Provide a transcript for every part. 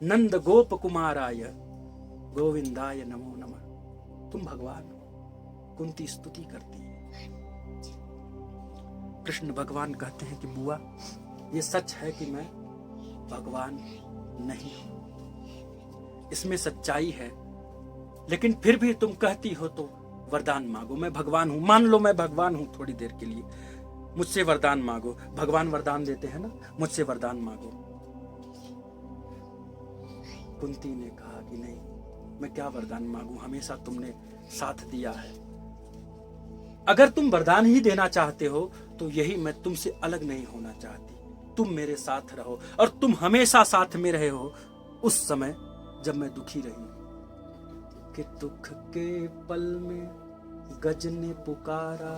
नंद गोप कुमाराय गोविंदाय नमो नमः। तुम भगवान हो। कुंती स्तुति करती है। कृष्ण भगवान कहते हैं कि बुआ, ये सच है कि मैं भगवान नहीं हूं, इसमें सच्चाई है, लेकिन फिर भी तुम कहती हो तो वरदान मांगो। मैं भगवान हूं, मान लो मैं भगवान हूं थोड़ी देर के लिए, मुझसे वरदान मांगो। भगवान वरदान देते हैं ना, मुझसे वरदान मांगो। कुंती ने कहा कि नहीं, मैं क्या वरदान मांगू, हमेशा तुमने साथ दिया है। अगर तुम वरदान ही देना चाहते हो तो यही, मैं तुमसे अलग नहीं होना चाहती, तुम मेरे साथ रहो। और तुम हमेशा साथ में रहे हो उस समय जब मैं दुखी रही हूं। कि दुख के पल में गज ने पुकारा,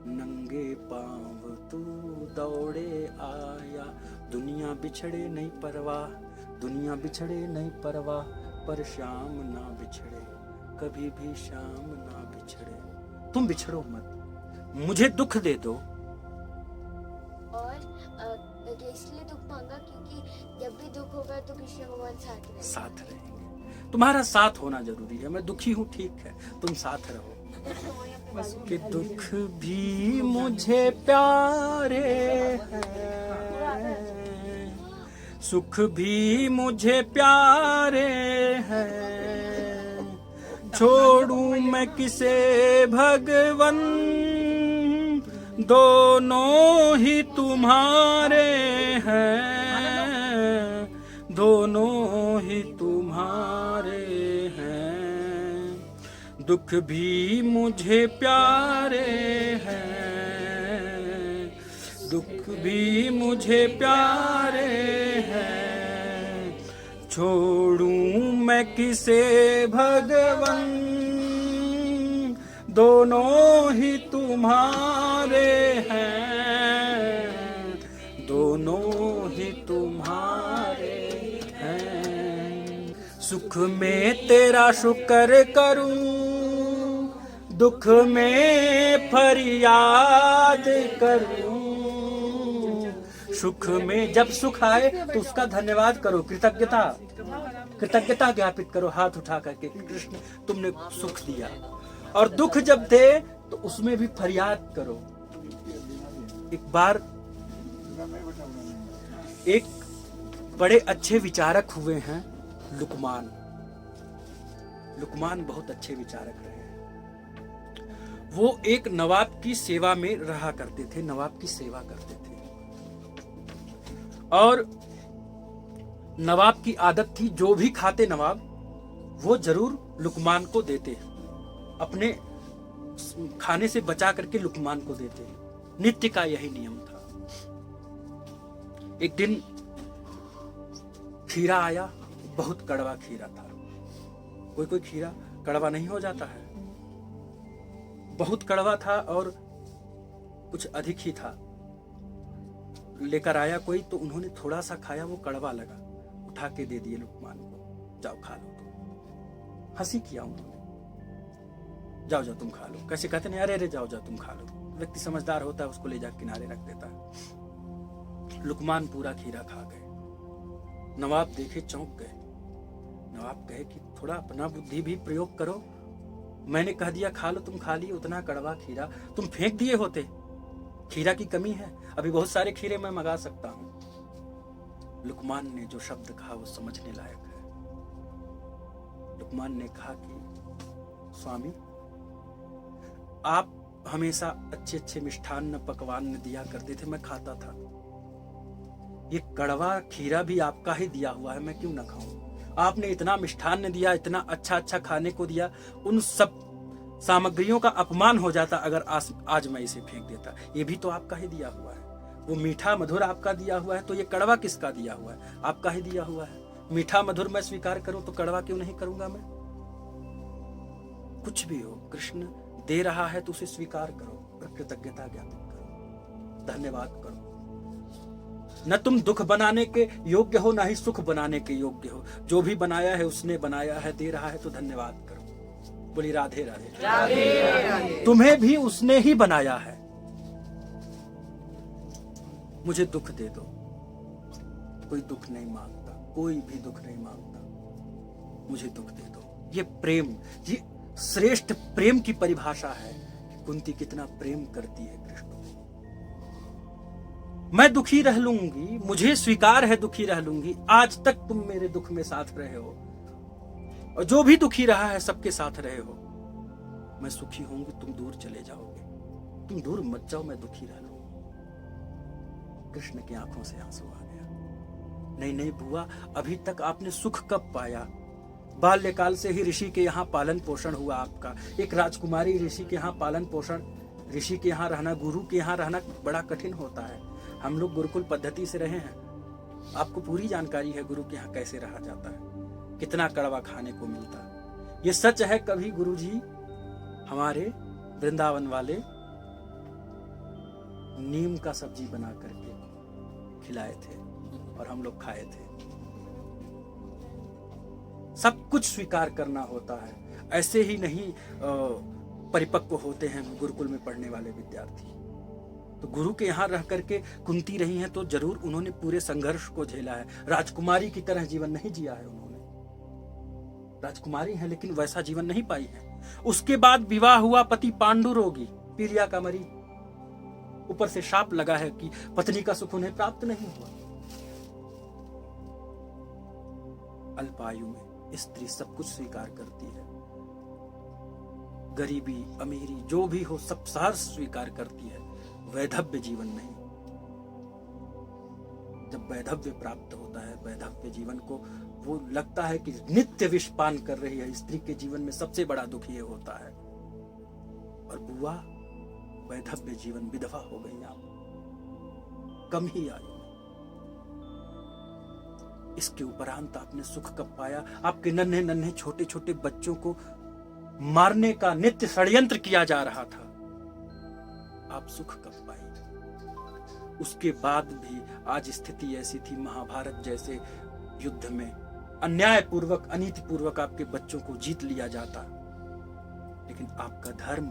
नंगे पांव तू दौड़े आया। दुनिया बिछड़े नहीं परवाह, दुनिया बिछड़े नहीं परवाह, पर शाम ना बिछड़े, कभी भी शाम ना बिछड़े। तुम बिछड़ो मत, मुझे दुख दे दो। और इसलिए दुख मांगा क्योंकि जब भी दुख होगा तो कृष्ण भगवान साथ रहेंगे। तुम्हारा साथ होना जरूरी है। मैं दुखी हूँ, ठीक है, तुम साथ रहो। कि दुख भी मुझे प्यारे हैं, सुख भी मुझे प्यारे हैं, छोड़ूं मैं किसे भगवन, दोनों ही तुम्हारे हैं, दोनों ही तुम्हारे हैं। दुख भी मुझे प्यारे हैं, दुख भी मुझे प्यारे हैं, छोड़ूं मैं किसे भगवन, दोनों ही तुम्हारे हैं, दोनों ही तुम्हारे हैं। सुख में तेरा शुक्र करूं, दुख में फरियाद करूं। सुख में जब सुख आए तो उसका धन्यवाद करो, कृतज्ञता ज्ञापित करो हाथ उठा करके, कृष्ण तुमने सुख दिया। और दुख जब दे तो उसमें भी फरियाद करो। एक बार एक बड़े अच्छे विचारक हुए हैं लुकमान। लुकमान बहुत अच्छे विचारक रहे हैं। वो एक नवाब की सेवा में रहा करते थे, नवाब की सेवा करते थे। और नवाब की आदत थी, जो भी खाते नवाब वो जरूर लुकमान को देते, अपने खाने से बचा करके लुकमान को देते। नित्य का यही नियम था। एक दिन खीरा आया, बहुत कड़वा खीरा था। कोई कोई खीरा कड़वा नहीं हो जाता है, बहुत कड़वा था और कुछ अधिक ही था। लेकर आया कोई, तो उन्होंने थोड़ा सा खाया, वो कड़वा लगा, उठा के दे दिए लुकमान को, जाओ खा लो। तो हंसी किया उन्होंने, जाओ जाओ तुम खा लो। कैसे कहते नहीं, अरे अरे जाओ जाओ तुम खा लो। व्यक्ति समझदार होता है, उसको ले जाकर किनारे रख देता है। लुकमान पूरा खीरा खा गए। नवाब देखे, चौंक गए। नवाब कहे कि थोड़ा अपना बुद्धि भी प्रयोग करो, मैंने कह दिया खा लो, तुम खा लिए। उतना कड़वा खीरा तुम फेंक दिए होते। खीरा की कमी है, अभी बहुत सारे खीरे मैं मंगा सकता हूं। लुकमान ने जो शब्द कहा वो समझने लायक है। लुकमान ने कहा कि स्वामी, आप हमेशा अच्छे अच्छे मिष्ठान्न पकवान दिया करते थे, मैं खाता था। ये कड़वा खीरा भी आपका ही दिया हुआ है, मैं क्यों ना खाऊं? आपने इतना मिष्ठान्न दिया, इतना अच्छा अच्छा खाने को दिया, उन सब सामग्रियों का अपमान हो जाता अगर आज मैं इसे फेंक देता। ये भी तो आपका ही दिया हुआ है। वो मीठा मधुर आपका दिया हुआ है, तो ये कड़वा किसका दिया हुआ है? आपका ही दिया हुआ है। मीठा मधुर मैं स्वीकार करूं तो कड़वा क्यों नहीं करूंगा मैं? कुछ भी हो, कृष्ण दे रहा है तो उसे स्वीकार करो और कृतज्ञता ज्ञापित करो, धन्यवाद करो। न तुम दुख बनाने के योग्य हो, ना ही सुख बनाने के योग्य हो। जो भी बनाया है उसने बनाया है, दे रहा है तो धन्यवाद करो। बोली राधे राधे। राधे राधे। तुम्हें भी उसने ही बनाया है। मुझे दुख दे दो, कोई दुख नहीं मांगता। कोई भी दुख नहीं मांगता, मुझे दुख दे दो। ये प्रेम, ये श्रेष्ठ प्रेम की परिभाषा है कि कुंती कितना प्रेम करती है कृष्ण को। मैं दुखी रह लूंगी, मुझे स्वीकार है दुखी रह लूंगी, आज तक तुम मेरे दुख में साथ रहे हो, और जो भी दुखी रहा है सबके साथ रहे हो। मैं सुखी होंगी, तुम दूर चले जाओगे, तुम दूर मत जाओ, मैं दुखी रह लूं। कृष्ण की आंखों से आंसू आ गया। नहीं नहीं बुआ, अभी तक आपने सुख कब पाया? बाल्यकाल से ही ऋषि के यहाँ पालन पोषण हुआ आपका। एक राजकुमारी ऋषि के यहाँ पालन पोषण, ऋषि के यहाँ रहना, गुरु के यहाँ रहना बड़ा कठिन होता है। हम लोग गुरुकुल पद्धति से रहे हैं, आपको पूरी जानकारी है गुरु के यहाँ कैसे रहा जाता है, कितना कड़वा खाने को मिलता है। ये सच है, कभी गुरुजी हमारे वृंदावन वाले नीम का सब्जी बना करके खिलाए थे और हम लोग खाए थे। सब कुछ स्वीकार करना होता है, ऐसे ही नहीं परिपक्व होते हैं गुरुकुल में पढ़ने वाले विद्यार्थी। तो गुरु के यहाँ रह करके कुंती रही हैं तो जरूर उन्होंने पूरे संघर्ष को झेला है। राजकुमारी की तरह जीवन नहीं जिया है उन्होंने, राजकुमारी है लेकिन वैसा जीवन नहीं पाई है। उसके बाद विवाह हुआ, पति पांडु रोगी, पीलिया का मरीज, ऊपर से शाप लगा है कि पत्नी का सुख उन्हें प्राप्त नहीं हुआ। अल्पायु में स्त्री सब कुछ स्वीकार करती है, गरीबी अमीरी जो भी हो सब सहर्ष स्वीकार करती है, वैधव्य जीवन नहीं। जब वैधव्य प्राप्त होता है, वैधव्य जीवन को वो लगता है कि नित्य विषपान कर रही है। स्त्री के जीवन में सबसे बड़ा दुख ये होता है। और बुआ वैधव्य जीवन, विधवा हो गई आप कम ही आयु में। इसके उपरांत आपने सुख कब पाया? आपके नन्हे नन्हे छोटे छोटे बच्चों को मारने का नित्य षड्यंत्र किया जा रहा था, आप सुख कब पाई? उसके बाद भी आज स्थिति ऐसी थी, महाभारत जैसे युद्ध में अन्यायपूर्वक अनीतिपूर्वक आपके बच्चों को जीत लिया जाता, लेकिन आपका धर्म,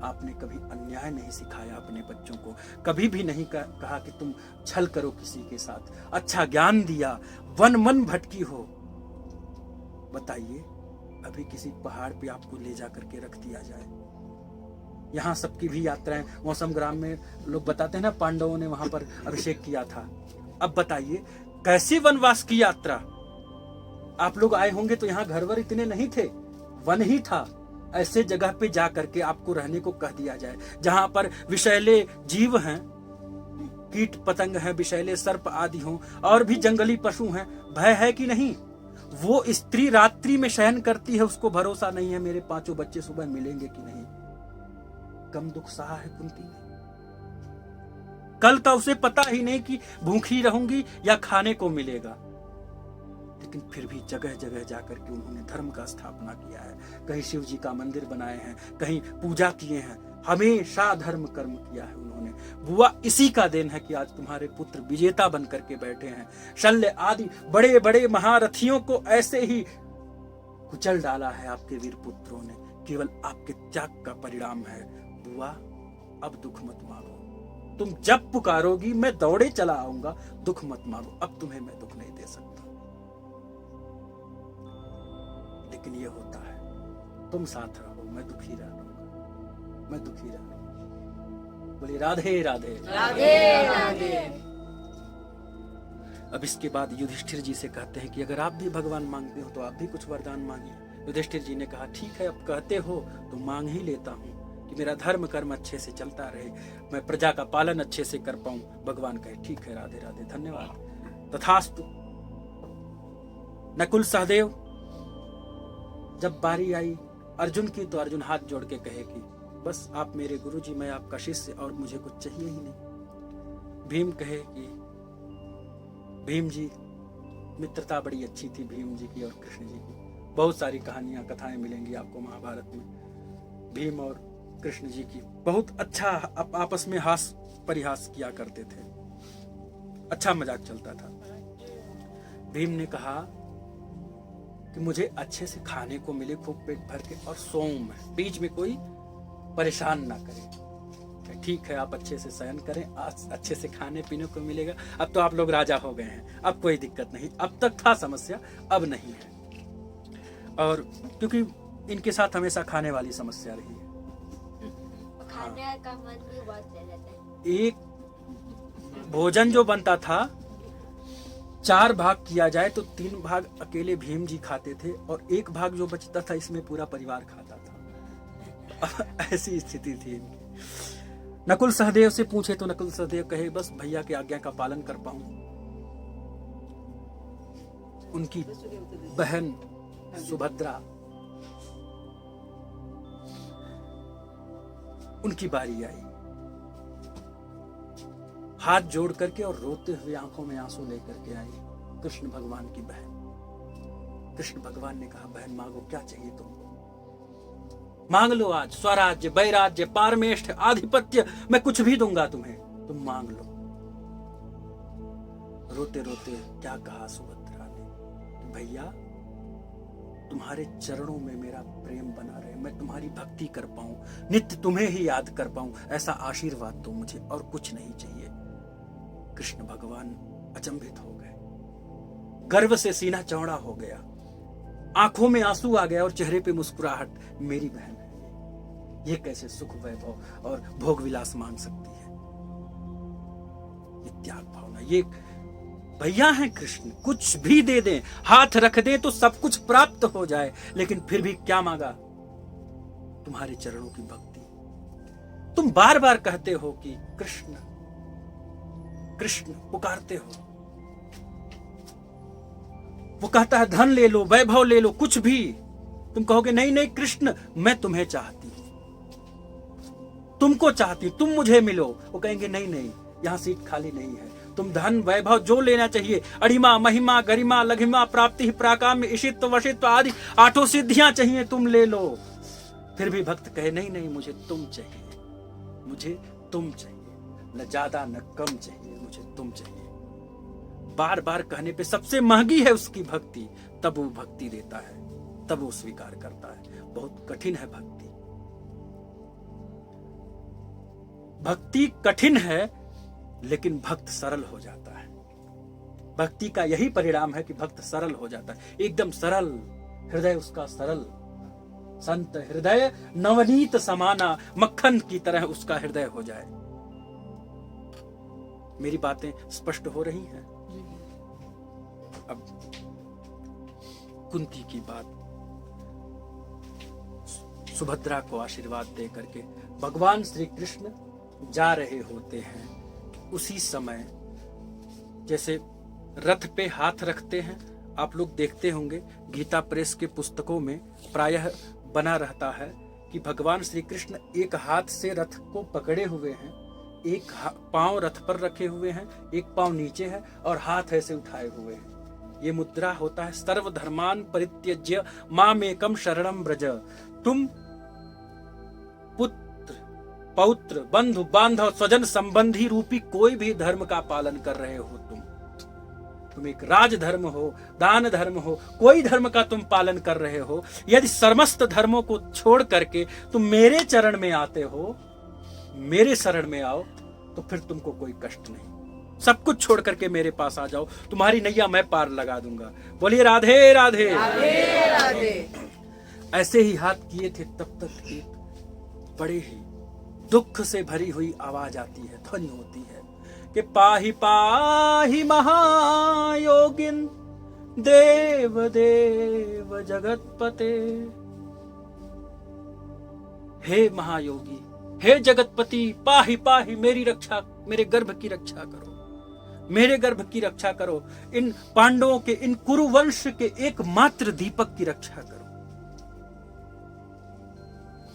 आपने कभी अन्याय नहीं सिखाया अपने बच्चों को, कभी भी नहीं कहा कि तुम छल करो किसी के साथ, अच्छा ज्ञान दिया, वन मन भटकी हो। बताइए, अभी किसी पहाड़ पे आपको ले जा करके रख दिया जाए, यहाँ सबकी भी यात्राएं, मौसम ग्राम में लोग बताते हैं ना, पांडवों ने वहां पर अभिषेक किया था। अब बताइए कैसे वनवास की यात्रा? आप लोग आए होंगे तो यहाँ घर वर इतने नहीं थे, वन ही था। ऐसे जगह पे जा करके आपको रहने को कह दिया जाए जहां पर विषैले जीव हैं, कीट पतंग हैं, विषैले सर्प आदि हों, और भी जंगली पशु हैं, भय है कि नहीं? वो स्त्री रात्रि में शयन करती है, उसको भरोसा नहीं है मेरे 5 बच्चे सुबह मिलेंगे कि नहीं। कम दुख सहा है कुंती ने। कल का उसे पता ही नहीं कि भूखी रहूंगी या खाने को मिलेगा, लेकिन फिर भी जगह जगह जाकर के उन्होंने धर्म का स्थापना किया है। कहीं शिव जी का मंदिर बनाए हैं, कहीं पूजा किए हैं, हमेशा धर्म कर्म किया है उन्होंने। बुआ इसी का देन है कि आज तुम्हारे पुत्र विजेता बन करके बैठे हैं। शल्य आदि बड़े बड़े महारथियों को ऐसे ही कुचल डाला है आपके वीर पुत्रों ने, केवल आपके त्याग का परिणाम है। बुआ अब दुख मत मांगो, तुम जब पुकारोगी मैं दौड़े चला आऊंगा, दुख मत मांगो, अब तुम्हें मैं दुख नहीं दे सकता। लेकिन ये होता है, तुम साथ रहो, मैं दुखी रह लूंगा, मैं दुखी रह लूंगा। बोलिए राधे राधे राधे राधे। अब इसके बाद युधिष्ठिर जी से कहते हैं कि अगर आप भी भगवान मांगते हो तो आप भी कुछ वरदान मांगिए। युधिष्ठिर जी ने कहा ठीक है, अब कहते हो तो मांग ही लेता हूँ कि मेरा धर्म कर्म अच्छे से चलता रहे, मैं प्रजा का पालन अच्छे से कर पाऊं। भगवान कहे ठीक है, राधे राधे, धन्यवाद, तथास्तु। नकुल सहदेव जब बारी आई अर्जुन की तो अर्जुन हाथ जोड़ के कहे कि बस आप मेरे गुरुजी, मैं आपका शिष्य और मुझे कुछ चाहिए ही नहीं। भीम कहे कि भीम जी, मित्रता बड़ी अच्छी थी भीम जी की और कृष्ण जी की। बहुत सारी कहानियां कथाएं मिलेंगी आपको महाभारत में। भीम और कृष्ण जी की बहुत अच्छा आपस में हास परिहास किया करते थे, अच्छा मजाक चलता था। भीम ने कहा कि मुझे अच्छे से खाने को मिले, खूब पेट भर के, और सोऊं मैं, बीच में कोई परेशान ना करे। ठीक है आप अच्छे से शयन करें, आज अच्छे से खाने पीने को मिलेगा, अब तो आप लोग राजा हो गए हैं, अब कोई दिक्कत नहीं, अब तक था समस्या अब नहीं है। और क्योंकि इनके साथ हमेशा खाने वाली समस्या रही है, खाने का मन भी बहुत ले लेता है। एक भोजन जो बनता था 4 भाग किया जाए तो 3 भाग अकेले भीम जी खाते थे और 1 भाग जो बचता था इसमें पूरा परिवार खाता था। ऐसी स्थिति थी इनकी। नकुल सहदेव से पूछे तो नकुल सहदेव कहे बस भैया की आज्ञा का पालन कर पाऊं। उनकी बहन सुभद्रा, उनकी बारी आई, हाथ जोड़ करके और रोते हुए आंखों में आंसू लेकर के आई कृष्ण भगवान की बहन। कृष्ण भगवान ने कहा बहन मांगो, क्या चाहिए तुमको, मांग लो, आज स्वराज्य, वैराज्य, पारमेष्ठ, आधिपत्य, मैं कुछ भी दूंगा तुम्हें, तुम मांग लो। रोते रोते क्या कहा सुभद्रा ने, भैया तुम्हारे चरणों में मेरा प्रेम बना रहे, मैं तुम्हारी भक्ति कर पाऊं, नित्य तुम्हें ही याद कर पाऊं, ऐसा आशीर्वाद दो मुझे, और कुछ नहीं चाहिए। कृष्ण भगवान अचंभित हो गए, गर्व से सीना चौड़ा हो गया, आंखों में आंसू आ गया और चेहरे पे मुस्कुराहट। मेरी बहन है ये कैसे सुख वैभव और भोग विलास मांग सकती है, ये त्याग भावना, ये भैया हैं कृष्ण, कुछ भी दे दें, हाथ रख दें तो सब कुछ प्राप्त हो जाए, लेकिन फिर भी क्या मांगा, तुम्हारे चरणों की भक्ति। तुम बार बार कहते हो कि कृष्ण कृष्ण पुकारते हो, वो कहता है धन ले लो, वैभव ले लो, कुछ भी, तुम कहोगे नहीं नहीं कृष्ण मैं तुम्हें चाहती हूं, तुमको चाहती हूं, तुम मुझे मिलो। वो कहेंगे नहीं नहीं यहां सीट खाली नहीं है, तुम धन वैभव जो लेना चाहिए, अड़िमा महिमा गरिमा लघिमा प्राप्ति प्राकाम्य इशित्व वशित्व आदि 8 सिद्धियां चाहिए, तुम ले लो। फिर भी भक्त कहे नहीं नहीं मुझे तुम चाहिए, मुझे तुम चाहिए, न ज्यादा न कम चाहिए, मुझे तुम चाहिए। बार बार कहने पे सबसे महंगी है उसकी भक्ति, तब वो भक्ति देता है, तब वो स्वीकार करता है। बहुत कठिन है भक्ति, भक्ति कठिन है लेकिन भक्त सरल हो जाता है। भक्ति का यही परिणाम है कि भक्त सरल हो जाता है, एकदम सरल हृदय उसका सरल, संत हृदय नवनीत समाना, मक्खन की तरह उसका हृदय हो जाए। मेरी बातें स्पष्ट हो रही हैं? अब कुंती की बात, सुभद्रा को आशीर्वाद दे करके भगवान श्री कृष्ण जा रहे होते हैं। उसी समय जैसे रथ पे हाथ रखते हैं, आप लोग देखते होंगे गीता प्रेस के पुस्तकों में प्रायः बना रहता है कि भगवान श्री कृष्ण एक हाथ से रथ को पकड़े हुए हैं, एक पांव रथ पर रखे हुए हैं, एक पांव नीचे है और हाथ ऐसे उठाए हुए हैं। ये मुद्रा होता है सर्वधर्मान परित्यज्य मामेकम शरणम व्रज। तुम पुत्र पौत्र बंधु बांधव स्वजन संबंधी रूपी कोई भी धर्म का पालन कर रहे हो, तुम एक राज धर्म हो, दान धर्म हो, कोई धर्म का तुम पालन कर रहे हो, यदि समस्त धर्मों को छोड़ करके तुम मेरे चरण में आते हो, मेरे शरण में आओ, तो फिर तुमको कोई कष्ट नहीं, सब कुछ छोड़ करके मेरे पास आ जाओ, तुम्हारी नैया मैं पार लगा दूंगा। बोलिए राधे राधे राधे राधे। ऐसे ही हाथ किए थे, तब तक एक बड़े ही दुख से भरी हुई आवाज आती है, ध्वनि होती है कि पाहि पाहि महायोगिन देव देव जगतपते। हे महायोगी, हे जगतपति, पाहि पाहि, मेरी रक्षा, मेरे गर्भ की रक्षा करो, मेरे गर्भ की रक्षा करो, इन पांडवों के, इन कुरुवंश के एकमात्र दीपक की रक्षा करो।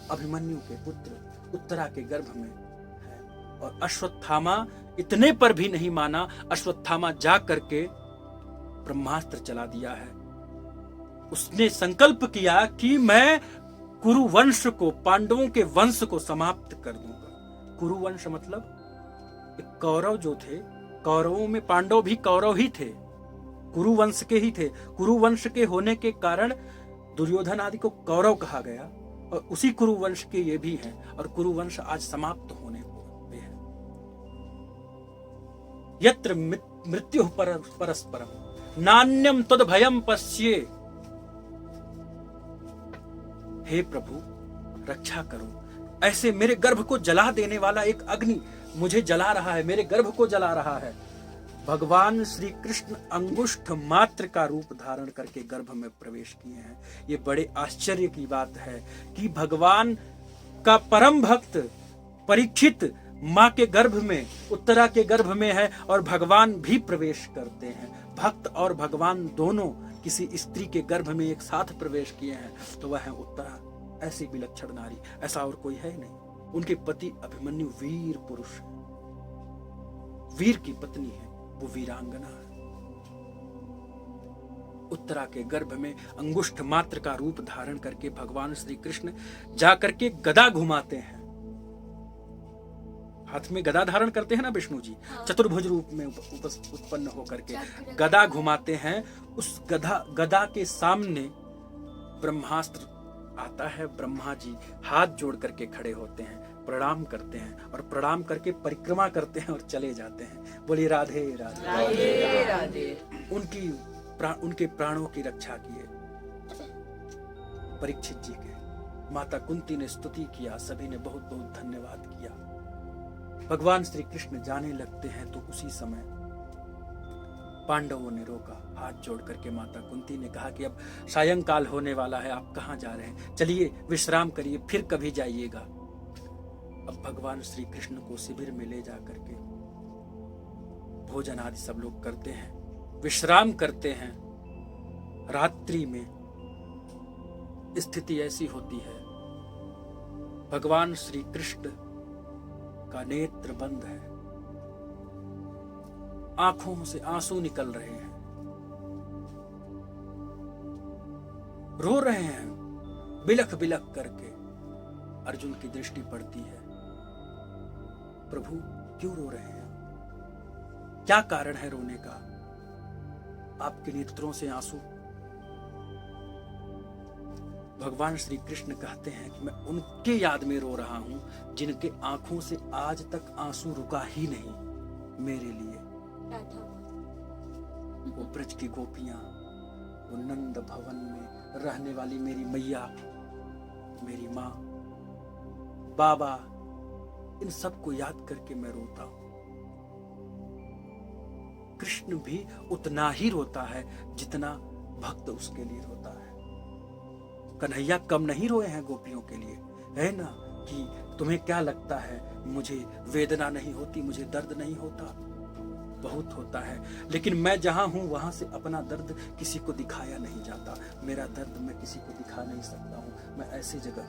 अभिमन्यु के पुत्र उत्तरा के गर्भ में है और अश्वत्थामा इतने पर भी नहीं माना, अश्वत्थामा जा करके ब्रह्मास्त्र चला दिया है। उसने संकल्प किया कि मैं कुरुवंश को, पांडवों के वंश को समाप्त कर दूंगा। कुरुवंश मतलब एक कौरव जो थे, कौरवों में पांडव भी कौरव ही थे, कुरुवंश के ही थे। कुरुवंश के होने के कारण दुर्योधन आदि को कौरव कहा गया और उसी कुरुवंश के ये भी हैं और कुरुवंश आज समाप्त होने को। यत्र मृत्यु परस्परम नान्यम तद भयम पश्ये। हे प्रभु रक्षा करो, ऐसे मेरे गर्भ को जला देने वाला एक अग्नि मुझे जला रहा है, मेरे गर्भ को जला रहा है। भगवान श्री कृष्ण अंगुष्ठ मात्र का रूप धारण करके गर्भ में प्रवेश किए हैं। ये बड़े आश्चर्य की बात है कि भगवान का परम भक्त परीक्षित माँ के गर्भ में, उत्तरा के गर्भ में है और भगवान भी प्रवेश करते हैं। भक्त और भगवान दोनों किसी स्त्री के गर्भ में एक साथ प्रवेश किए हैं तो वह है उत्तरा। ऐसी विलक्षण नारी ऐसा और कोई है नहीं। उनके पति अभिमन्यु वीर पुरुष है, वीर की पत्नी है, वो वीरांगना है। उत्तरा के गर्भ में अंगुष्ठ मात्र का रूप धारण करके भगवान श्री कृष्ण जाकर के गदा घुमाते हैं। हाथ में गदा धारण करते हैं ना विष्णु जी, चतुर्भुज रूप में उत्पन्न होकर के गदा घुमाते हैं। उस गदा के सामने ब्रह्मास्त्र आता है। ब्रह्मा जी हाथ जोड़ करके खड़े होते हैं, प्रणाम करते हैं और प्रणाम करके परिक्रमा करते हैं और चले जाते हैं। बोलिए राधे राधे राधे राधे। उनके प्राणों की रक्षा किए परीक्षित जी के। माता कुंती ने स्तुति किया, सभी ने बहुत बहुत धन्यवाद किया। भगवान श्री कृष्ण जाने लगते हैं तो उसी समय पांडवों ने रोका। हाथ जोड़ करके माता कुंती ने कहा कि अब सायंकाल होने वाला है, आप कहाँ जा रहे हैं, चलिए विश्राम करिए, फिर कभी जाइएगा। अब भगवान श्री कृष्ण को शिविर में ले जा करके भोजन आदि सब लोग करते हैं, विश्राम करते हैं। रात्रि में स्थिति ऐसी होती है, भगवान श्री कृष्ण का नेत्र बंद है, आंखों से आंसू निकल रहे हैं, रो रहे हैं बिलख बिलख करके। अर्जुन की दृष्टि पड़ती है, प्रभु क्यों रो रहे हैं, क्या कारण है रोने का, आपके नेत्रों से आंसू। भगवान श्री कृष्ण कहते हैं कि मैं उनके याद में रो रहा हूं जिनके आंखों से आज तक आंसू रुका ही नहीं मेरे लिए। वो ब्रज की गोपियां, वो नंद भवन में रहने वाली मेरी मैया, मेरी माँ, बाबा, इन सबको याद करके मैं रोता हूं। कृष्ण भी उतना ही रोता है जितना भक्त उसके लिए रोता है। कन्हैया कम नहीं रोए हैं गोपियों के लिए, है ना, कि तुम्हें क्या लगता है मुझे वेदना नहीं होती, मुझे दर्द नहीं होता, बहुत होता है, लेकिन मैं जहां हूं वहां से अपना दर्द किसी को दिखाया नहीं जाता। मेरा दर्द मैं किसी को दिखा नहीं सकता हूं, मैं ऐसी जगह।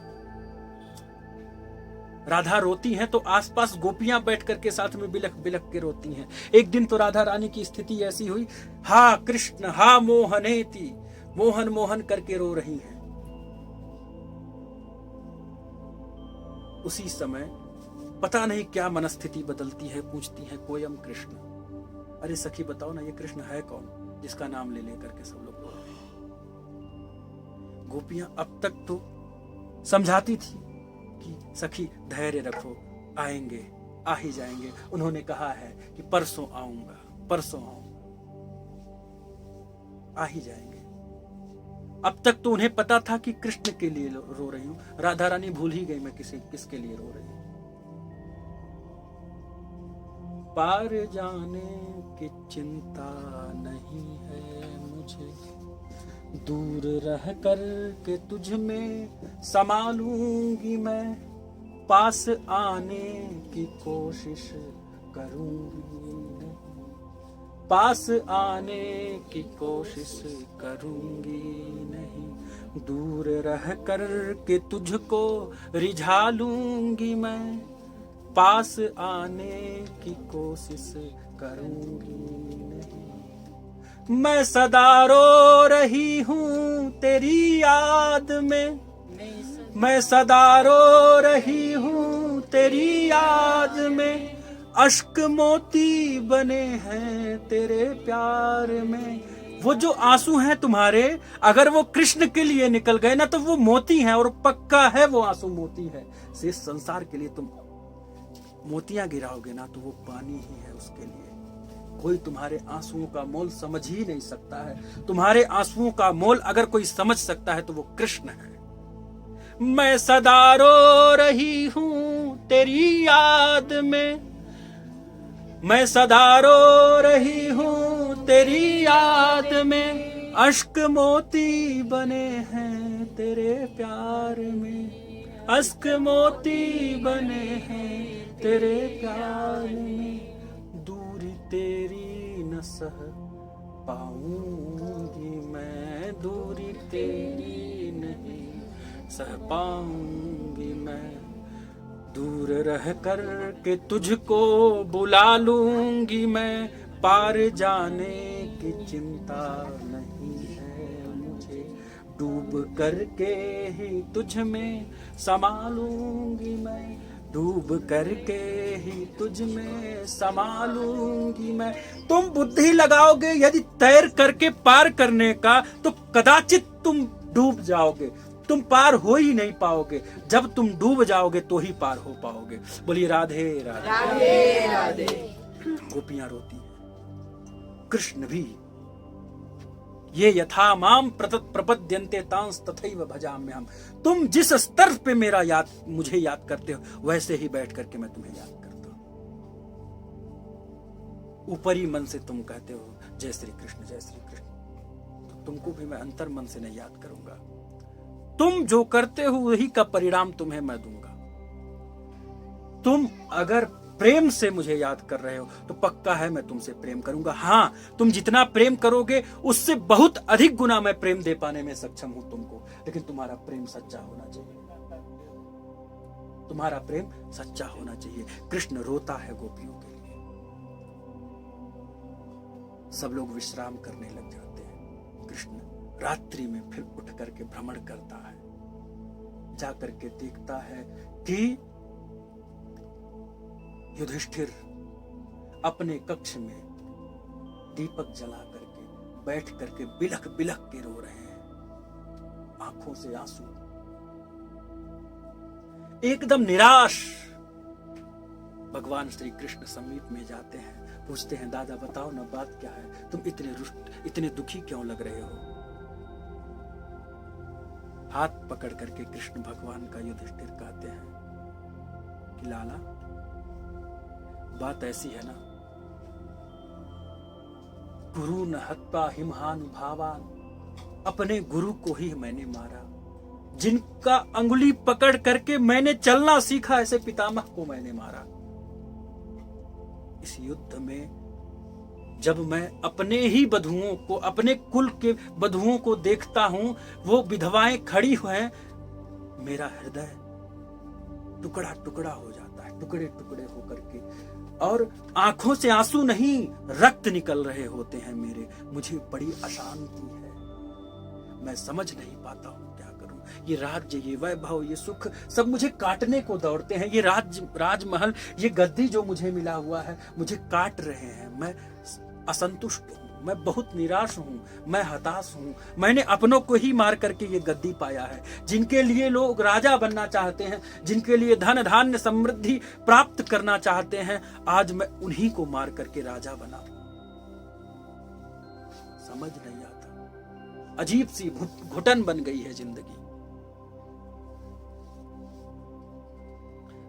राधा रोती हैं तो आसपास गोपियां बैठ करके साथ में बिलख बिलख के रोती हैं। एक दिन तो राधा रानी की स्थिति ऐसी हुई, हा कृष्ण हा मोहनेति, मोहन मोहन करके रो रही हैं। उसी समय पता नहीं क्या मनस्थिति बदलती है, पूछती है कोयम कृष्ण, अरे सखी बताओ ना ये कृष्ण है कौन जिसका नाम ले लेकर के सब लोग रो रहे हैं। गोपियां अब तक तो समझाती थी कि सखी धैर्य रखो, आएंगे, आ ही जाएंगे। उन्होंने कहा है कि परसों आऊंगा, परसों आऊंगा, आ ही जाएंगे। अब तक तो उन्हें पता था कि कृष्ण के लिए रो रही हूं। राधा रानी भूल ही गई मैं किसके लिए रो रही हूं। पार जाने की चिंता नहीं है मुझे, दूर रह कर के तुझ में समा लूंगी मैं, पास आने की कोशिश करूंगी नहीं, पास आने की कोशिश करूंगी नहीं, दूर रह कर के तुझको रिझा लूंगी मैं, पास आने की कोशिश करूंगी नहीं। मैं सदा रो रही हूँ तेरी याद में, मैं सदा रो रही हूँ तेरी याद में, अश्क मोती बने हैं तेरे प्यार में। वो जो आंसू हैं तुम्हारे, अगर वो कृष्ण के लिए निकल गए ना तो वो मोती हैं, और पक्का है वो आंसू मोती है। से संसार के लिए तुम मोतियां गिराओगे ना तो वो पानी ही है उसके लिए। कोई तुम्हारे आंसुओं का मोल समझ ही नहीं सकता है। तुम्हारे आंसुओं का मोल अगर कोई समझ सकता है तो वो कृष्ण है। मैं सदा रो रही हूं तेरी याद में, मैं सदा रो रही हूं तेरी याद में, अश्क मोती बने हैं तेरे प्यार में, अश्क मोती बने हैं तेरे प्यार में, दूरी तेरी न सह पाऊंगी मैं, दूरी तेरी नहीं सह पाऊंगी मैं, दूर रह कर के तुझको बुला लूंगी मैं, पार जाने की चिंता नहीं है मुझे, डूब करके ही तुझ में समा लूंगी मैं, डूब करके ही तुझ में समा लूंगी मैं। तुम बुद्धि लगाओगे यदि तैर करके पार करने का तो कदाचित तुम डूब जाओगे, तुम पार हो ही नहीं पाओगे। जब तुम डूब जाओगे तो ही पार हो पाओगे। बोलिए राधे राधे राधे राधे। गोपियां रोती हैं, कृष्ण भी। ये यथा माम प्रपद्यन्ते तांस तथैव भजाम्यहम्। तुम जिस स्तर पे मुझे याद करते हो वैसे ही बैठ करके मैं तुम्हें याद करता हूं। ऊपरी मन से तुम कहते हो जय श्री कृष्ण जय श्री कृष्ण, तो तुमको भी मैं अंतर मन से नहीं याद करूंगा। तुम जो करते हो वही का परिणाम तुम्हें मैं दूंगा। तुम अगर प्रेम से मुझे याद कर रहे हो तो पक्का है मैं तुमसे प्रेम करूंगा। हाँ, तुम जितना प्रेम करोगे उससे बहुत अधिक गुना मैं प्रेम दे पाने में सक्षम हूं तुमको, लेकिन तुम्हारा प्रेम सच्चा होना चाहिए, तुम्हारा प्रेम सच्चा होना चाहिए। कृष्ण रोता है गोपियों के लिए। सब लोग विश्राम करने लग जाते हैं। कृष्ण रात्रि में फिर उठ करके भ्रमण करता है, जा करके देखता है कि युधिष्ठिर अपने कक्ष में दीपक जला करके बैठ करके बिलख बिलख के रो रहे हैं, आंखों से आंसू, एकदम निराश। भगवान श्री कृष्ण समीप में जाते हैं, पूछते हैं दादा बताओ ना बात क्या है, तुम इतने दुखी क्यों लग रहे हो। हाथ पकड़ करके कृष्ण भगवान का युधिष्ठिर कहते हैं कि लाला बात ऐसी है ना, गुरु न हत्वा हिमहानुभावान, अपने गुरु को ही मैंने मारा। जिनका अंगुली पकड़ करके मैंने चलना सीखा ऐसे पितामह को मैंने मारा। इस युद्ध में जब मैं अपने ही बधुओं को, अपने कुल के बधुओं को देखता हूं, वो विधवाएं खड़ी हुए, मेरा हृदय टुकड़ा टुकड़ा हो जाता है, टुकड़े टुकड़े होकर के, और आंखों से आंसू नहीं रक्त निकल रहे होते हैं मेरे। मुझे बड़ी अशांति है, मैं समझ नहीं पाता हूं क्या करूं। ये राज्य, ये वैभव, ये सुख सब मुझे काटने को दौड़ते हैं। ये राजमहल, ये गद्दी जो मुझे मिला हुआ है मुझे काट रहे हैं। मैं असंतुष्ट हूं, मैं बहुत निराश हूं, मैं हताश हूं। मैंने अपनों को ही मार करके ये गद्दी पाया है। जिनके लिए लोग राजा बनना चाहते हैं, जिनके लिए धन धान्य समृद्धि प्राप्त करना चाहते हैं, आज मैं उन्हीं को मार करके राजा बना। समझ नहीं आता, अजीब सी घुटन बन गई है जिंदगी।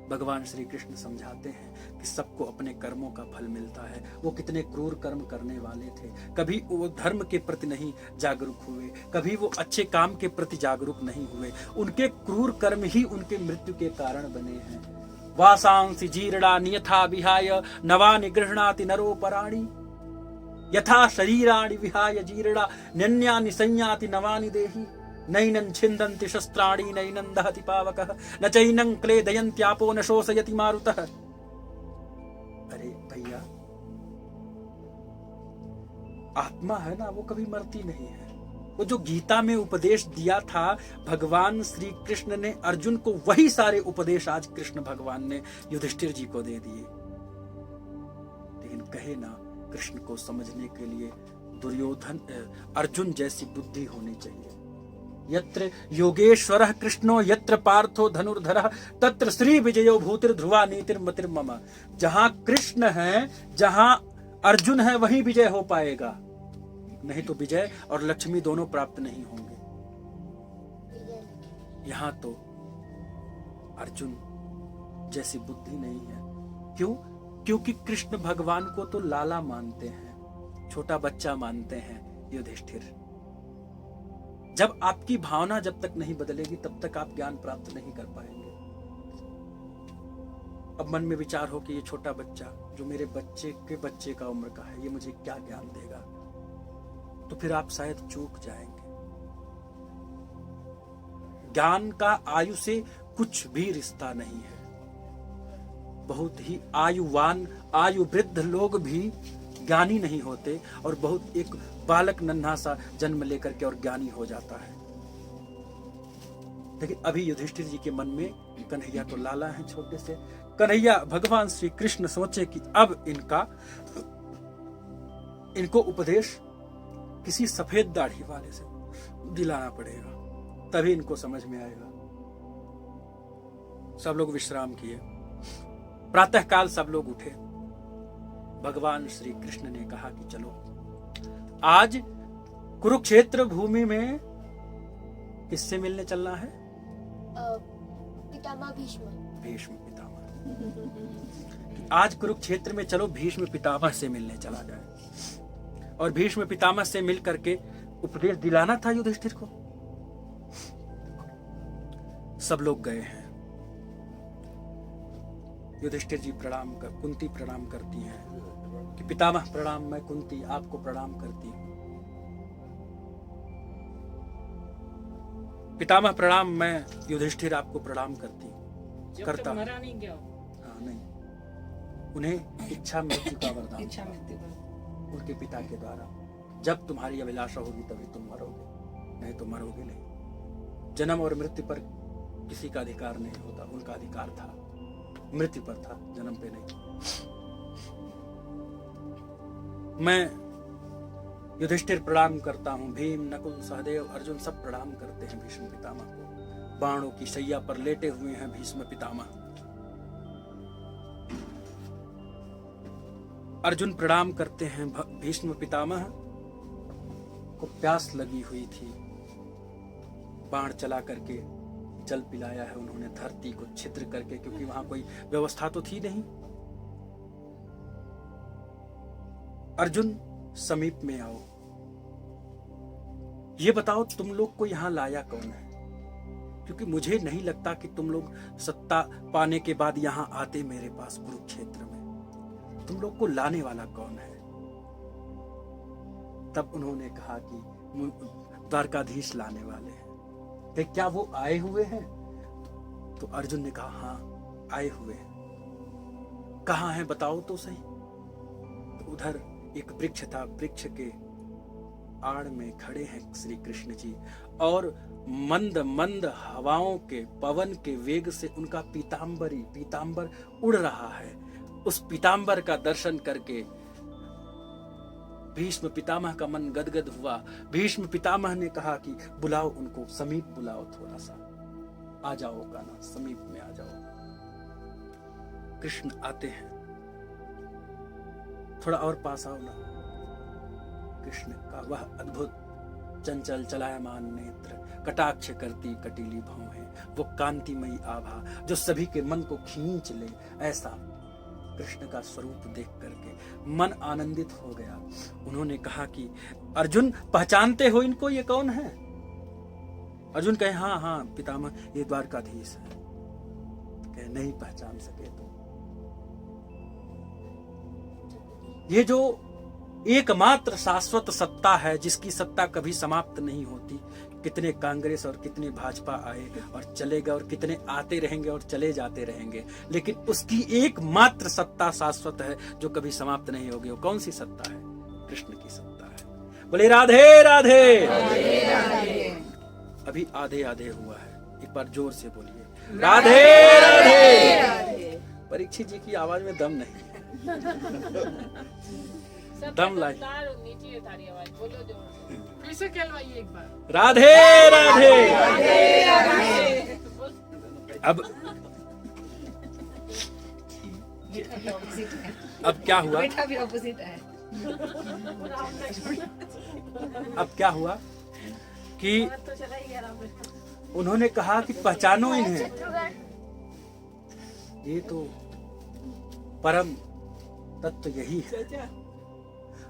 भगवान श्री कृष्ण समझाते हैं कि सबको अपने कर्मों का फल मिलता है। वो कितने क्रूर कर्म करने वाले थे, कभी वो धर्म के प्रति नहीं जागरूक हुए, कभी वो अच्छे काम के प्रति जागरूक नहीं हुए। उनके क्रूर कर्म ही उनके मृत्यु के कारण बने हैं। वासांसि जीर्णा नियथा विहाय नवानि गृह्णाति नरोपराणि, यथा शरीराणि विहाय जीर्णा नन्यानि संयाति नवानि देहि, नैनं छिन्दन्ति शस्त्राणि नैनं दहति पावकः, न चैनं क्लेदयन्त्यापो न शोषयति मारुतः। अरे भैया, आत्मा है ना, वो कभी मरती नहीं है। वो जो गीता में उपदेश दिया था भगवान श्री कृष्ण ने अर्जुन को, वही सारे उपदेश आज कृष्ण भगवान ने युधिष्ठिर जी को दे दिए। लेकिन कहे ना, कृष्ण को समझने के लिए अर्जुन जैसी बुद्धि होनी चाहिए। यत्र योगेश्वरः कृष्णो यत्र पार्थो धनुर्धरः तत्र श्री विजयो भूतिर्ध्रुवा नीतिर्मतिर्मम। जहां कृष्ण है, जहां अर्जुन है वही विजय हो पाएगा, नहीं तो विजय और लक्ष्मी दोनों प्राप्त नहीं होंगे। यहां तो अर्जुन जैसी बुद्धि नहीं है। क्यों? क्योंकि कृष्ण भगवान को तो लाला मानते हैं, छोटा बच्चा मानते हैं युधिष्ठिर। जब आपकी भावना जब तक नहीं बदलेगी तब तक आप ज्ञान प्राप्त नहीं कर पाएंगे। अब मन में विचार हो कि ये छोटा बच्चा जो मेरे बच्चे के बच्चे का उम्र का है, ये मुझे क्या ज्ञान देगा, तो फिर आप शायद चूक जाएंगे। ज्ञान का आयु से कुछ भी रिश्ता नहीं है। बहुत ही आयुवान, आयु वृद्ध लोग भी ज्ञानी नहीं होते, और बहुत एक बालक नन्हा सा जन्म लेकर के और ज्ञानी हो जाता है। लेकिन अभी युधिष्ठिर जी के मन में कन्हैया तो लाला है छोटे से। कन्हैया भगवान श्री कृष्ण सोचे कि अब इनको उपदेश किसी सफेद दाढ़ी वाले से दिलाना पड़ेगा, तभी इनको समझ में आएगा। सब लोग विश्राम किए। प्रातः काल सब लोग उठे। भगवान श्री कृष्ण ने कहा कि चलो आज कुरुक्षेत्र भूमि में किससे मिलने चलना है? पितामह भीष्म पितामह। आज कुरुक्षेत्र में चलो भीष्म पितामह से मिलने चला जाए। और भीष्म पितामह से मिल करके उपदेश दिलाना था युधिष्ठिर को। सब लोग गए हैं। युधिष्ठिर जी प्रणाम कर, कुंती प्रणाम करती हैं कि पितामह प्रणाम, मैं कुंती आपको प्रणाम करती हूं। पितामह प्रणाम, मैं युधिष्ठिर आपको प्रणाम करती हूं, करता हूं। हाँ नहीं, उन्हें इच्छा मृत्यु का वरदान, इच्छा मृत्यु उनके पिता के द्वारा। जब तुम्हारी अभिलाषा होगी तभी तुम मरोगे, नहीं तो मरोगे नहीं। जन्म और मृत्यु पर किसी का अधिकार नहीं होता, उनका अधिकार था मृत्यु पर था, जन्म पे नहीं। मैं युधिष्ठिर प्रणाम करता हूं। भीम, नकुल, सहदेव, अर्जुन सब प्रणाम करते हैं भीष्म पितामह को। बाणों की शैया पर लेटे हुए हैं भीष्म पितामह। अर्जुन प्रणाम करते हैं भीष्म पितामह को। प्यास लगी हुई थी, बाण चला करके जल पिलाया है उन्होंने धरती को छिद्र करके, क्योंकि वहां कोई व्यवस्था तो थी नहीं। अर्जुन समीप में आओ, ये बताओ तुम लोग को यहां लाया कौन है? क्योंकि मुझे नहीं लगता कि तुम लोग सत्ता पाने के बाद यहां आते मेरे पास कुरुक्षेत्र में। तुम लोग को लाने वाला कौन है? तब उन्होंने कहा कि द्वारकाधीश लाने वाले हैं। क्या वो आए हुए हैं? तो अर्जुन ने कहा हाँ आए हुए हैं। कहाँ हैं बताओ तो सही। तो उधर एक वृक्ष था, वृक्ष के आड़ में खड़े हैं श्री कृष्ण जी, और मंद मंद हवाओं के, पवन के वेग से उनका पीतांबर उड़ रहा है। उस पीतांबर का दर्शन करके भीष्म पितामह का मन गदगद हुआ। भीष्म पितामह ने कहा कि बुलाओ उनको, समीप बुलाओ, थोड़ा सा आ जाओ कान्हा, समीप में आ जाओ। कृष्ण आते हैं, थोड़ा और पास आओ ना। कृष्ण का वह अद्भुत चंचल चलायमान नेत्र, कटाक्ष करती कटीली भौहें, वो कांतिमयी आभा जो सभी के मन को खींच ले, ऐसा कृष्ण का स्वरूप देख करके मन आनंदित हो गया। उन्होंने कहा कि अर्जुन पहचानते हो इनको, ये कौन है? अर्जुन कहे हाँ हाँ पितामह, ये द्वारकाधीश है। कहे नहीं पहचान सके तो ये जो एकमात्र शाश्वत सत्ता है, जिसकी सत्ता कभी समाप्त नहीं होती। कितने कांग्रेस और कितने भाजपा आए और चले गए, और कितने आते रहेंगे और चले जाते रहेंगे, लेकिन उसकी एकमात्र सत्ता शाश्वत है जो कभी समाप्त नहीं होगी। वो कौन सी सत्ता है? कृष्ण की सत्ता है। बोले राधे राधे, राधे राधे। अभी आधे आधे हुआ है, एक बार जोर से बोलिए राधे राधे। परीक्षित जी की आवाज में दम नहीं है। दम लाई, फिर से कहलवाइए एक बार राधे राधे। अब क्या हुआ? बेटा भी ऑपोजिट है। अब क्या हुआ कि उन्होंने कहा कि पहचानो इन्हें, ये तो परम तत्व यही है।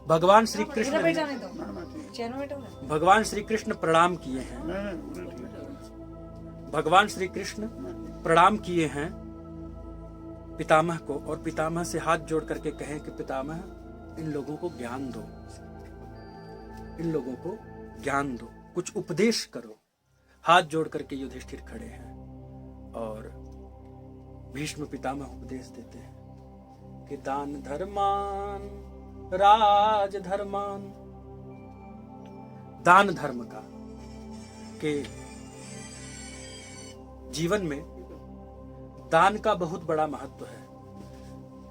भगवान श्री कृष्ण प्रणाम किए हैं, भगवान श्री कृष्ण प्रणाम किए हैं पितामह को, और पितामह से हाथ जोड़ करके कहें कि पितामह इन लोगों को ज्ञान दो, इन लोगों को ज्ञान दो, कुछ उपदेश करो। हाथ जोड़ करके युधिष्ठिर खड़े हैं और भीष्म पितामह उपदेश देते हैं कि दान धर्मान राज धर्मान। दान धर्म का के जीवन में दान का बहुत बड़ा महत्व है।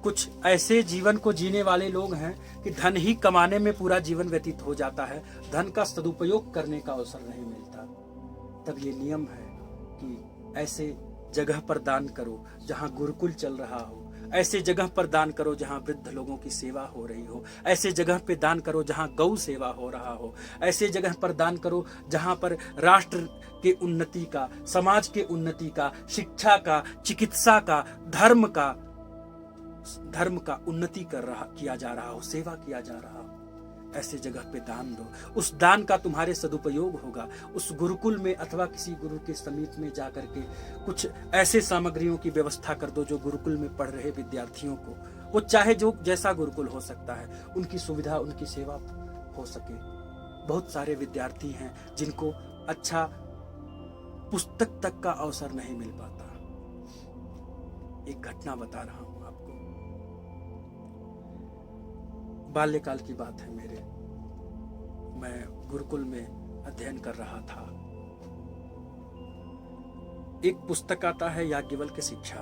कुछ ऐसे जीवन को जीने वाले लोग हैं कि धन ही कमाने में पूरा जीवन व्यतीत हो जाता है, धन का सदुपयोग करने का अवसर नहीं मिलता। तब ये नियम है कि ऐसे जगह पर दान करो जहां गुरुकुल चल रहा हो, ऐसे जगह पर दान करो जहां वृद्ध लोगों की सेवा हो रही हो, ऐसे जगह पे दान करो जहां गौ सेवा हो रहा हो, ऐसे जगह पर दान करो जहां पर राष्ट्र के उन्नति का, समाज के उन्नति का, शिक्षा का, चिकित्सा का, धर्म का उन्नति किया जा रहा हो, सेवा किया जा रहा हो। ऐसे जगह पे दान दो, उस दान का तुम्हारे सदुपयोग होगा। उस गुरुकुल में अथवा किसी गुरु के समीप में जाकर के कुछ ऐसे सामग्रियों की व्यवस्था कर दो जो गुरुकुल में पढ़ रहे विद्यार्थियों को, वो चाहे जो जैसा गुरुकुल हो सकता है, उनकी सुविधा, उनकी सेवा हो सके। बहुत सारे विद्यार्थी हैं जिनको अच्छा पुस्तक तक का अवसर नहीं मिल पाता। एक घटना बता रहा हूं आपको, बाल्यकाल की बात है मेरे। मैं गुरुकुल में अध्ययन कर रहा था। एक पुस्तक आता है याज्ञवल्क्य शिक्षा।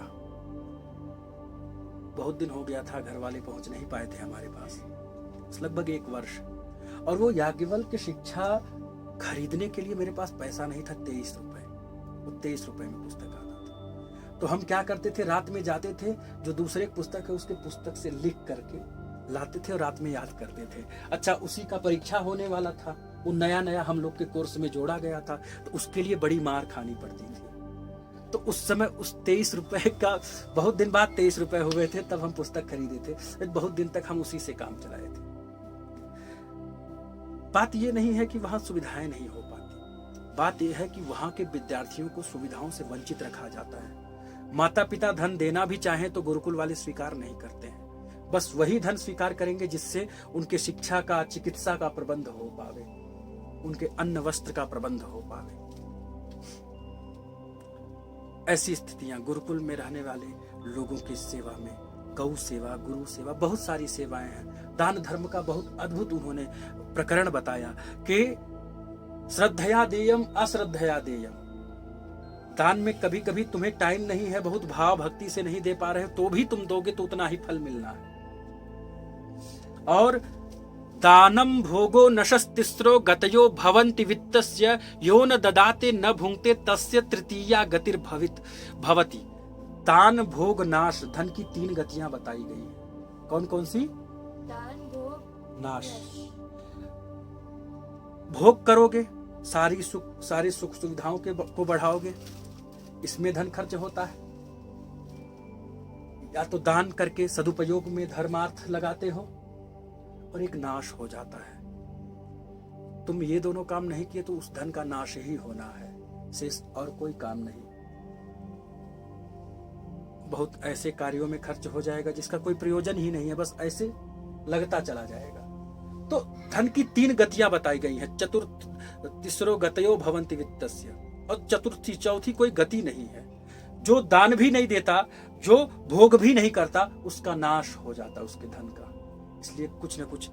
बहुत दिन हो गया था, घर वाले पहुंच नहीं पाए थे हमारे पास, लगभग 1 वर्ष। और वो याज्ञवल्क्य शिक्षा खरीदने के लिए मेरे पास पैसा नहीं था। 23 रुपए, वो 23 रुपए में पुस्तक आता था। तो हम क्या करते थे, रात में जाते थे, जो दूसरे पुस्तक है उसके पुस्तक से लिख करके लाते थे और रात में याद करते थे। अच्छा, उसी का परीक्षा होने वाला था, वो नया नया हम लोग के कोर्स में जोड़ा गया था, तो उसके लिए बड़ी मार खानी पड़ती थी। तो उस समय उस 23 रुपए का, बहुत दिन बाद 23 रुपए हुए थे, तब हम पुस्तक खरीदे थे। बहुत दिन तक हम उसी से काम चलाए थे। बात यह नहीं है कि वहां सुविधाएं नहीं हो पाती, बात यह है कि वहां के विद्यार्थियों को सुविधाओं से वंचित रखा जाता है। माता पिता धन देना भी चाहें तो गुरुकुल वाले स्वीकार नहीं करते हैं। बस वही धन स्वीकार करेंगे जिससे उनके शिक्षा का, चिकित्सा का प्रबंध हो पावे, उनके अन्न वस्त्र का प्रबंध हो पावे। ऐसी स्थितियां गुरुकुल में रहने वाले लोगों की सेवा में, गौ सेवा, गुरु सेवा, बहुत सारी सेवाएं हैं। दान धर्म का बहुत अद्भुत उन्होंने प्रकरण बताया कि श्रद्धया देयम अश्रद्धया देयम। दान में कभी कभी तुम्हें टाइम नहीं है, बहुत भाव भक्ति से नहीं दे पा रहे हो, तो भी तुम दोगे तो उतना ही फल मिलना है। और दानम भोगो नशस्तिस्रो गतयो भवन्ति वित्तस्य यो न ददाते न भुंक्ते तस्य तृतीया गतिर भवति। दान, भोग, नाश, धन की 3 गतियां बताई गई हैं। कौन कौन सी? दान, भोग, नाश। भोग करोगे, सारी सुख सुविधाओं को बढ़ाओगे, इसमें धन खर्च होता है। या तो दान करके सदुपयोग में धर्मार्थ लगाते हो, और एक नाश हो जाता है। तुम ये दोनों काम नहीं किए तो उस धन का नाश ही होना है, शेष और कोई काम नहीं। बहुत ऐसे कार्यों में खर्च हो जाएगा जिसका कोई प्रयोजन ही नहीं है, बस ऐसे लगता चला जाएगा। तो धन की 3 गतियां बताई गई हैं। तीसरो गतयो भवन्ति वित्तस्य, और चौथी कोई गति नहीं है। जो दान भी नहीं देता, जो भोग भी नहीं करता, उसका नाश हो जाता उसके धन का। इसलिए कुछ न कुछ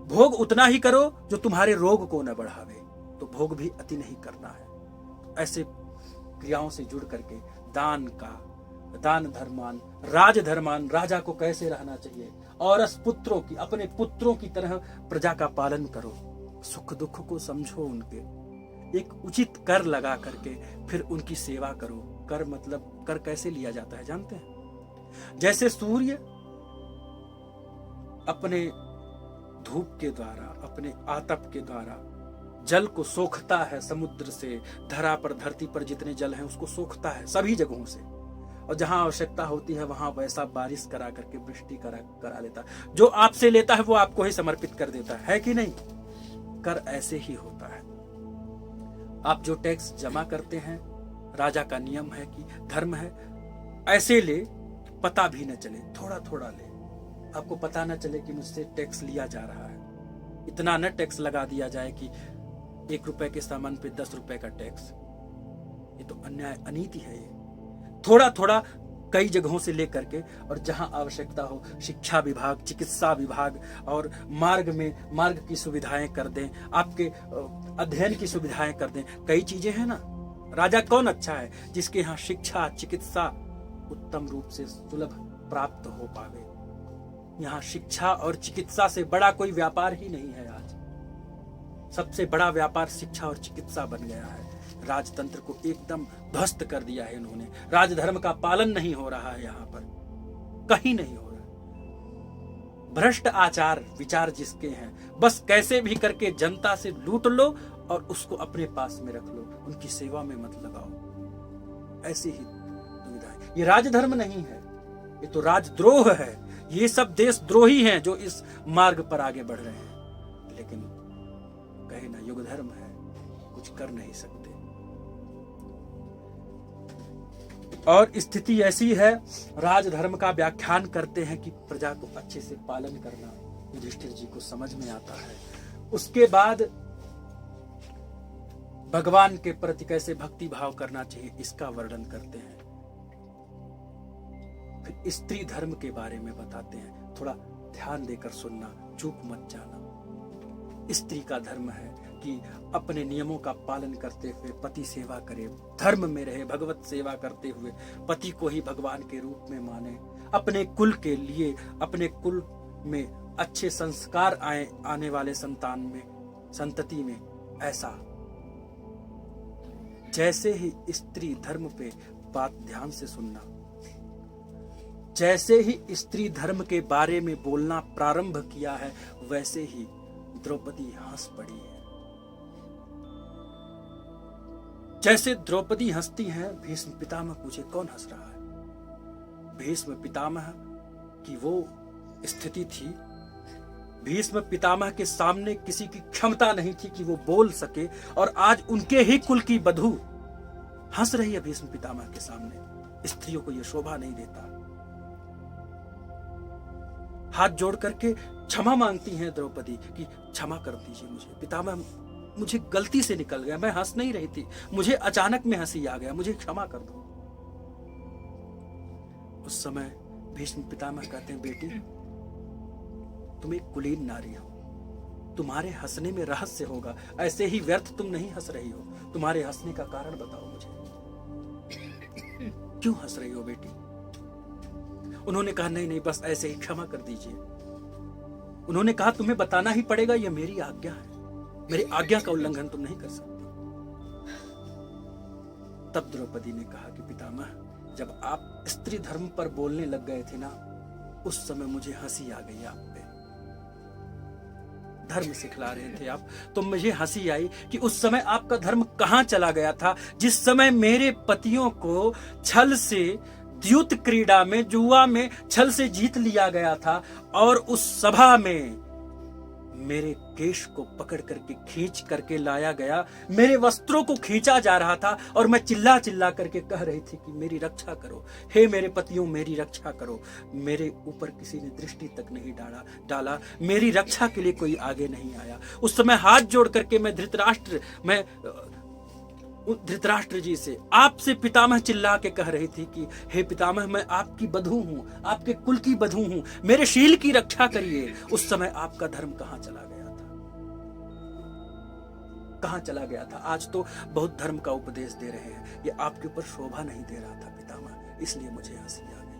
भोग उतना ही करो जो तुम्हारे रोग को न बढ़ावे, तो भोग भी अति नहीं करना है। ऐसे क्रियाओं से जुड़ करके दान धर्मान, राज धर्मान, राजा को कैसे रहना चाहिए, और पुत्रों की, अपने पुत्रों की तरह प्रजा का पालन करो, सुख दुख को समझो, उनके एक उचित कर लगा करके फिर उनकी सेवा करो। कर मतलब, कर कैसे लिया जाता है जानते हैं? जैसे सूर्य अपने धूप के द्वारा, अपने आतप के द्वारा जल को सोखता है, समुद्र से धरा पर, धरती पर जितने जल हैं उसको सोखता है सभी जगहों से, और जहां आवश्यकता होती है वहां वैसा बारिश करा करके वृष्टि करा देता है। जो आपसे लेता है वो आपको ही समर्पित कर देता है कि नहीं? कर ऐसे ही होता है। आप जो टैक्स जमा करते हैं, राजा का नियम है कि धर्म है, ऐसे ले पता भी न चले, थोड़ा थोड़ा ले, आपको पता न चले कि मुझसे टैक्स लिया जा रहा है। इतना न टैक्स लगा दिया जाए कि 1 रुपए के सामान पे 10 रुपए का टैक्स। ये तो अन्याय, अनीति है। ये थोड़ा थोड़ा कई जगहों से लेकर के, और जहां आवश्यकता हो शिक्षा विभाग, चिकित्सा विभाग और मार्ग की सुविधाएं कर दें, आपके अध्ययन की सुविधाएं कर दें। कई चीजें हैं ना। राजा कौन अच्छा है? जिसके यहाँ शिक्षा चिकित्सा उत्तम रूप से सुलभ प्राप्त हो पावे। यहाँ शिक्षा और चिकित्सा से बड़ा कोई व्यापार ही नहीं है। आज सबसे बड़ा व्यापार शिक्षा और चिकित्सा बन गया है। राजतंत्र को एकदम ध्वस्त कर दिया है इन्होंने। राजधर्म का पालन नहीं हो रहा है, यहाँ पर कहीं नहीं हो रहा। भ्रष्ट आचार विचार जिसके हैं, बस कैसे भी करके जनता से लूट लो और उसको अपने पास में रख लो, उनकी सेवा में मत लगाओ। ऐसी ही दुविधा। ये राजधर्म नहीं है, ये तो राजद्रोह है। ये सब देशद्रोही हैं जो इस मार्ग पर आगे बढ़ रहे हैं। लेकिन कहे ना युग धर्म है, कुछ कर नहीं सकते। और स्थिति ऐसी है, राजधर्म का व्याख्यान करते हैं कि प्रजा को अच्छे से पालन करना युधिष्ठिर जी को समझ में आता है। उसके बाद भगवान के प्रति कैसे भक्ति भाव करना चाहिए इसका वर्णन करते हैं। फिर स्त्री धर्म के बारे में बताते हैं। थोड़ा ध्यान देकर सुनना, चूक मत जाना। स्त्री का धर्म है कि अपने नियमों का पालन करते हुए पति सेवा करे, धर्म में रहे, भगवत सेवा करते हुए पति को ही भगवान के रूप में माने, अपने कुल के लिए, अपने कुल में अच्छे संस्कार आने वाले संतान में, संतति में, ऐसा। जैसे ही स्त्री धर्म पे बात ध्यान से सुनना, जैसे ही स्त्री धर्म के बारे में बोलना प्रारंभ किया है, वैसे ही द्रौपदी हंस पड़ी है। जैसे द्रौपदी हंसती हैं, भीष्म पितामह पूछे कौन हंस रहा है? भीष्म पितामह की वो स्थिति थी, भीष्म पितामह के सामने किसी की क्षमता नहीं थी कि वो बोल सके, और आज उनके ही कुल की बधू हंस रही है भीष्म पितामह के सामने। स्त्रियों को यह शोभा नहीं देता। हाथ जोड़ करके क्षमा मांगती हैं द्रौपदी कि क्षमा कर दीजिए मुझे पितामह, मुझे गलती से निकल गया, मैं हंस नहीं रही थी, मुझे अचानक में हंसी आ गया, मुझे क्षमा कर दो। उस समय भीष्म पितामह कहते हैं, बेटी तुम एक कुलीन नारी हो, तुम्हारे हंसने में रहस्य होगा, ऐसे ही व्यर्थ तुम नहीं हंस रही हो। तुम्हारे हंसने का कारण बताओ मुझे, क्यों हंस रही हो बेटी? उन्होंने कहा नहीं बस ऐसे ही क्षमा कर दीजिए। उन्होंने कहा तुम्हें बताना ही पड़ेगा, यह मेरी आज्ञा है, मेरी आज्ञा का उल्लंघन तुम नहीं कर सकते। तब द्रौपदी ने कहा कि पितामह, जब आप स्त्री धर्म पर बोलने लग गए थे ना, उस समय मुझे हंसी आ गई आप पे। धर्म सिखला रहे थे आप, तो मुझे हंसी आई कि उस समय आपका धर्म कहां चला गया था, जिस समय मेरे पतियों को छल से, द्यूत क्रीड़ा में, जुआ में छल से जीत लिया गया था, और उस सभा में मेरे केश को पकड़ करके खींच करके लाया गया, मेरे वस्त्रों को खींचा जा रहा था, और मैं चिल्ला चिल्ला करके कह रही थी कि मेरी रक्षा करो, हे मेरे पतियों मेरी रक्षा करो। मेरे ऊपर किसी ने दृष्टि तक नहीं डाला, मेरी रक्षा के लिए कोई आगे नहीं आया। उस समय हाथ जोड़ करके मैं धृतराष्ट्र जी से, आपसे पितामह चिल्ला के कह रही थी कि हे पितामह, मैं आपकी बधू हूं, आपके कुल की बधू हूं, मेरे शील की रक्षा करिए। उस समय आपका धर्म कहां चला गया था, कहां चला गया था? आज तो बहुत धर्म का उपदेश दे रहे हैं, ये आपके ऊपर शोभा नहीं दे रहा था पितामह, इसलिए मुझे हंसी आ गई।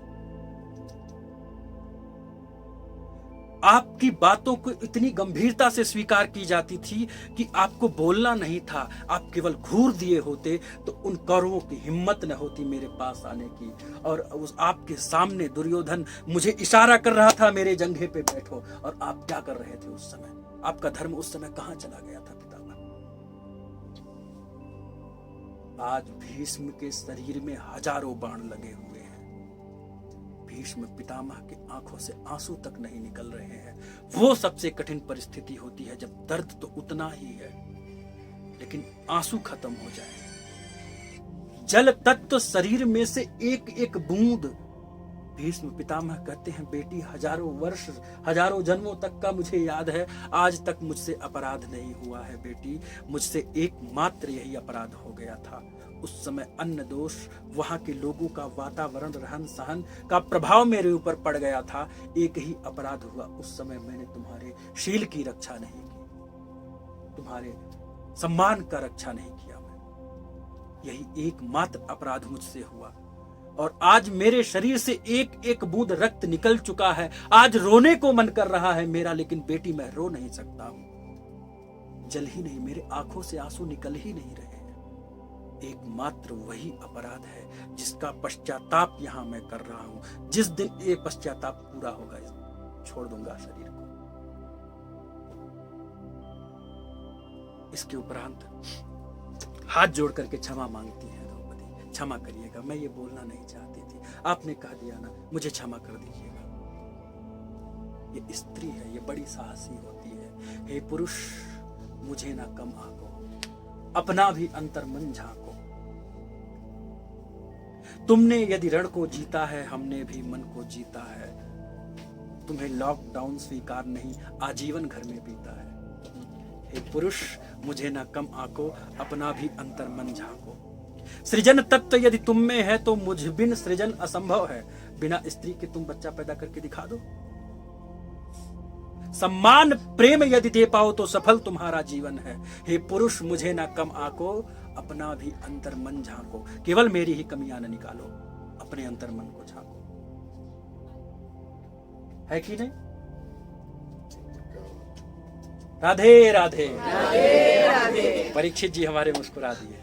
आपकी बातों को इतनी गंभीरता से स्वीकार की जाती थी कि आपको बोलना नहीं था, आप केवल घूर दिए होते तो उन कौरवों की हिम्मत न होती मेरे पास आने की। और उस आपके सामने दुर्योधन मुझे इशारा कर रहा था, मेरे जंघे पे बैठो, और आप क्या कर रहे थे उस समय? आपका धर्म उस समय कहां चला गया था पितामह? आज भीष्म के शरीर में हजारों बाण लगे हुए हैं, भीष्म पितामह की आंखों से आंसू तक नहीं निकल रहे हैं। वो सबसे कठिन परिस्थिति होती है जब दर्द तो उतना ही है लेकिन आंसू खत्म हो जाए। जल तत्व शरीर में से एक एक बूंद। भीष्म पितामह कहते हैं, बेटी हजारों वर्ष हजारों जन्मों तक का मुझे याद है, आज तक मुझसे अपराध नहीं हुआ है बेटी, मुझसे एकमात्र यही अपराध हो गया था। उस समय अन्न दोष, वहां के लोगों का वातावरण, रहन सहन का प्रभाव मेरे ऊपर पड़ गया था। एक ही अपराध हुआ, उस समय मैंने तुम्हारे शील की रक्षा नहीं की, तुम्हारे सम्मान का रक्षा नहीं किया। मैं यही एकमात्र अपराध मुझसे हुआ, और आज मेरे शरीर से एक एक बूंद रक्त निकल चुका है। आज रोने को मन कर रहा है मेरा, लेकिन बेटी मैं रो नहीं सकता हूं। जल ही नहीं, मेरे आंखों से आंसू निकल ही नहीं रहे हैं। एकमात्र वही अपराध है जिसका पश्चाताप यहां मैं कर रहा हूं। जिस दिन ये पश्चाताप पूरा होगा, छोड़ दूंगा शरीर को। इसके उपरांत हाथ जोड़ करके क्षमा मांगती है द्रौपदी, क्षमा करिएगा, मैं ये बोलना नहीं चाहती थी, आपने कह दिया ना, मुझे क्षमा कर दीजिएगा। ये स्त्री है, ये बड़ी साहसी होती है। हे पुरुष, मुझे ना कम आको, अपना भी अंतर मन झांको। तुमने यदि रण को जीता है, हमने भी मन को जीता है। तुम्हें लॉकडाउन स्वीकार नहीं, आजीवन घर में बीता है। हे पुरुष, मुझे ना कम आको, अपना भी अंतर मन झांको। सृजन तत्व यदि तुम में है तो मुझ बिन सृजन असंभव है। बिना स्त्री के तुम बच्चा पैदा करके दिखा दो। सम्मान प्रेम यदि दे पाओ तो सफल तुम्हारा जीवन है। हे पुरुष, मुझे ना कम आको, अपना भी अंतर मन झांको। केवल मेरी ही कमियां न निकालो, अपने अंतर मन को झांको। है कि नहीं? राधे राधे, राधे राधे। परीक्षित जी हमारे मुस्कुरा दिए।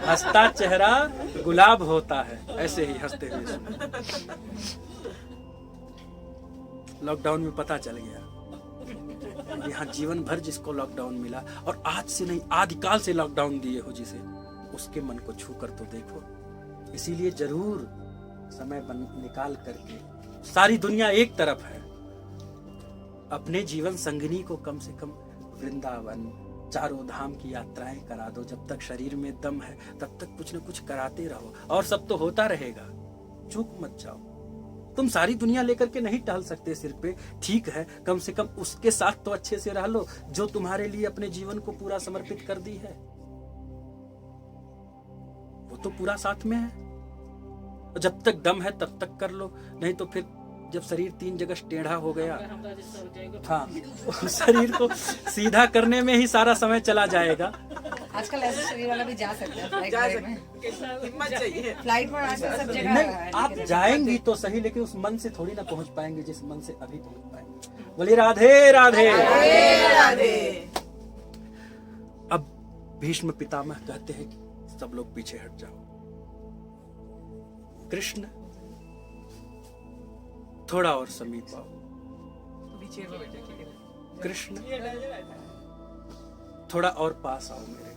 हंसता चेहरा गुलाब होता है, ऐसे ही हंसते हुए सुनो। लॉकडाउन में पता चल गया, यहाँ जीवन भर जिसको लॉकडाउन मिला, और आज से नहीं आदिकाल से लॉकडाउन दिए हो जिसे, उसके मन को छू कर तो देखो। इसीलिए जरूर समय निकाल करके, सारी दुनिया एक तरफ है, अपने जीवन संगिनी को कम से कम वृंदावन, चारों धाम की यात्राएं करा दो। जब तक शरीर में दम है तब तक कुछ न कुछ कराते रहो, और सब तो होता रहेगा। चूक मत जाओ। तुम सारी दुनिया लेकर के नहीं टहल सकते सिर पे, ठीक है, कम से कम उसके साथ तो अच्छे से रह लो जो तुम्हारे लिए अपने जीवन को पूरा समर्पित कर दी है। वो तो पूरा साथ में है। जब तक दम है तब तक कर लो, नहीं तो फिर जब शरीर 3 जगह टेढ़ा हो गया, हाँ, शरीर को सीधा करने में ही सारा समय चला जाएगा। आजकल ऐसे शरीर वाला भी जा सकता है फ्लाइट में, हिम्मत चाहिए। फ्लाइट में आजकल सब जगह नहीं, आप जाएंगी तो सही, लेकिन उस मन से थोड़ी ना पहुंच पाएंगे जिस मन से अभी पहुंच पाएंगे। बोलिए राधे राधे, राधे राधे। अब भीष्म पितामह कहते हैं कि सब लोग पीछे हट जाओ। कृष्ण, थोड़ा और समीप आओ। कृष्ण, थोड़ा और पास आओ मेरे।